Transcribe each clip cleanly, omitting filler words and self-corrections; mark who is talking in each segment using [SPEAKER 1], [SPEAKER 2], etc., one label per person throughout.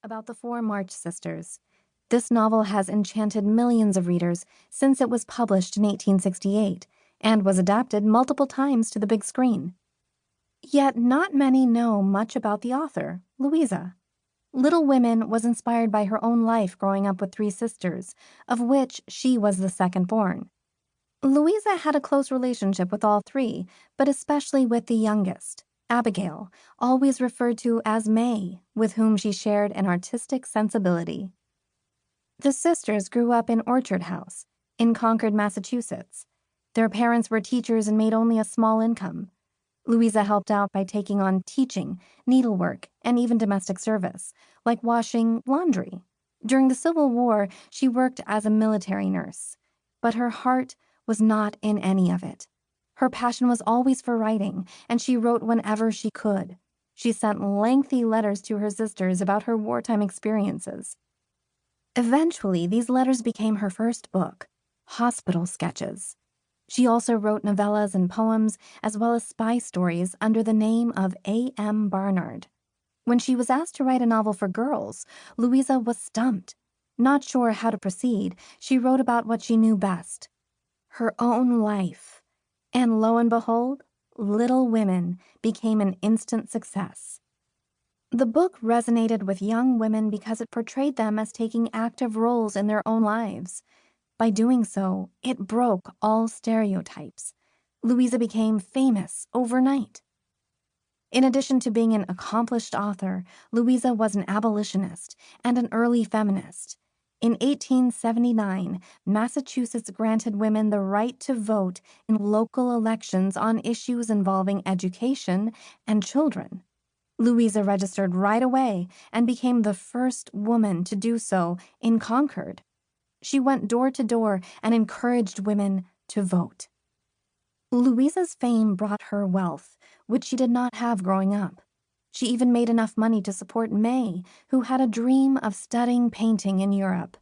[SPEAKER 1] about the four March sisters. This novel has enchanted millions of readers since it was published in 1868 and was adapted multiple times to the big screen. Yet not many know much about the author, Louisa. Little Women was inspired by her own life growing up with three sisters, of which she was the second born. Louisa had a close relationship with all three, but especially with the youngest, Abigail, always referred to as May, with whom she shared an artistic sensibility. The sisters grew up in Orchard House, in Concord, Massachusetts. Their parents were teachers and made only a small income. Louisa helped out by taking on teaching, needlework, and even domestic service, like washing laundry. During the Civil War, she worked as a military nurse, but her heart was not in any of it. Her passion was always for writing, and she wrote whenever she could. She sent lengthy letters to her sisters about her wartime experiences. Eventually, these letters became her first book, Hospital Sketches. She also wrote novellas and poems, as well as spy stories under the name of A.M. Barnard. When she was asked to write a novel for girls, Louisa was stumped. Not sure how to proceed, she wrote about what she knew best, her own life. And lo and behold, Little Women became an instant success. The book resonated with young women because it portrayed them as taking active roles in their own lives. By doing so, it broke all stereotypes. Louisa became famous overnight. In addition to being an accomplished author, Louisa was an abolitionist and an early feminist. In 1879, Massachusetts granted women the right to vote in local elections on issues involving education and children. Louisa registered right away and became the first woman to do so in Concord. She went door to door and encouraged women to vote. Louisa's fame brought her wealth, which she did not have growing up. She even made enough money to support May, who had a dream of studying painting in Europe.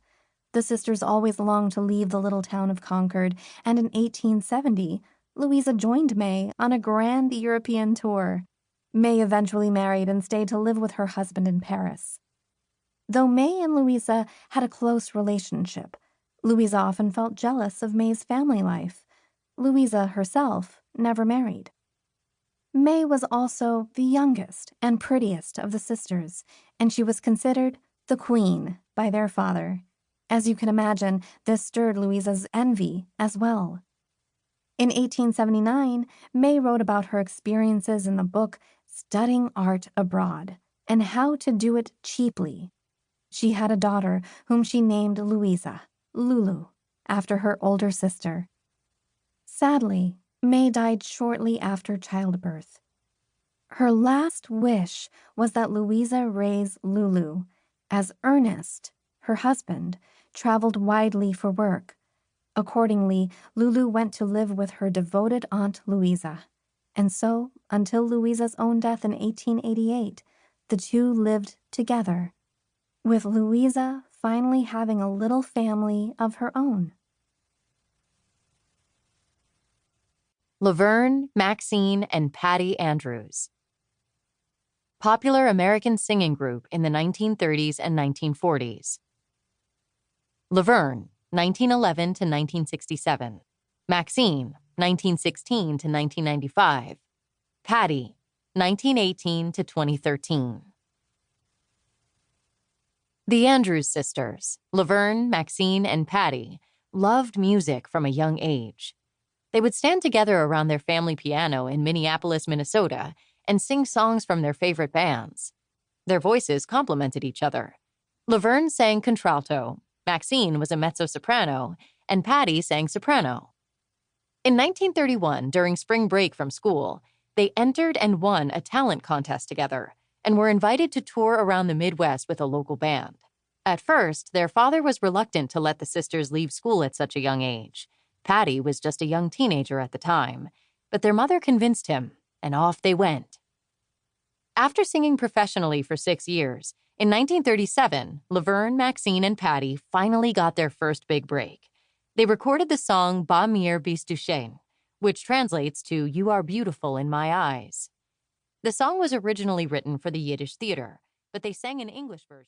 [SPEAKER 1] The sisters always longed to leave the little town of Concord, and in 1870, Louisa joined May on a grand European tour. May eventually married and stayed to live with her husband in Paris. Though May and Louisa had a close relationship, Louisa often felt jealous of May's family life. Louisa herself never married. May was also the youngest and prettiest of the sisters, and she was considered the queen by their father. As you can imagine, this stirred Louisa's envy as well. In 1879, May wrote about her experiences in the book Studying Art Abroad and how to do it cheaply. She had a daughter whom she named Louisa, Lulu, after her older sister. Sadly, May died shortly after childbirth. Her last wish was that Louisa raise Lulu, as Ernest, her husband, traveled widely for work. Accordingly, Lulu went to live with her devoted Aunt Louisa. And so, until Louisa's own death in 1888, the two lived together, with Louisa finally having a little family of her own.
[SPEAKER 2] Laverne, Maxine, and Patty Andrews. Popular American singing group in the 1930s and 1940s. Laverne, 1911 to 1967. Maxine, 1916 to 1995. Patty, 1918 to 2013. The Andrews sisters, Laverne, Maxine, and Patty, loved music from a young age. They would stand together around their family piano in Minneapolis, Minnesota, and sing songs from their favorite bands. Their voices complemented each other. Laverne sang contralto, Maxine was a mezzo-soprano, and Patty sang soprano. In 1931, during spring break from school, they entered and won a talent contest together and were invited to tour around the Midwest with a local band. At first, their father was reluctant to let the sisters leave school at such a young age. Patty was just a young teenager at the time, but their mother convinced him, and off they went. After singing professionally for 6 years, in 1937, Laverne, Maxine, and Patty finally got their first big break. They recorded the song Ba Mir Bist Du Schön, which translates to You Are Beautiful in My Eyes. The song was originally written for the Yiddish theater, but they sang an English version.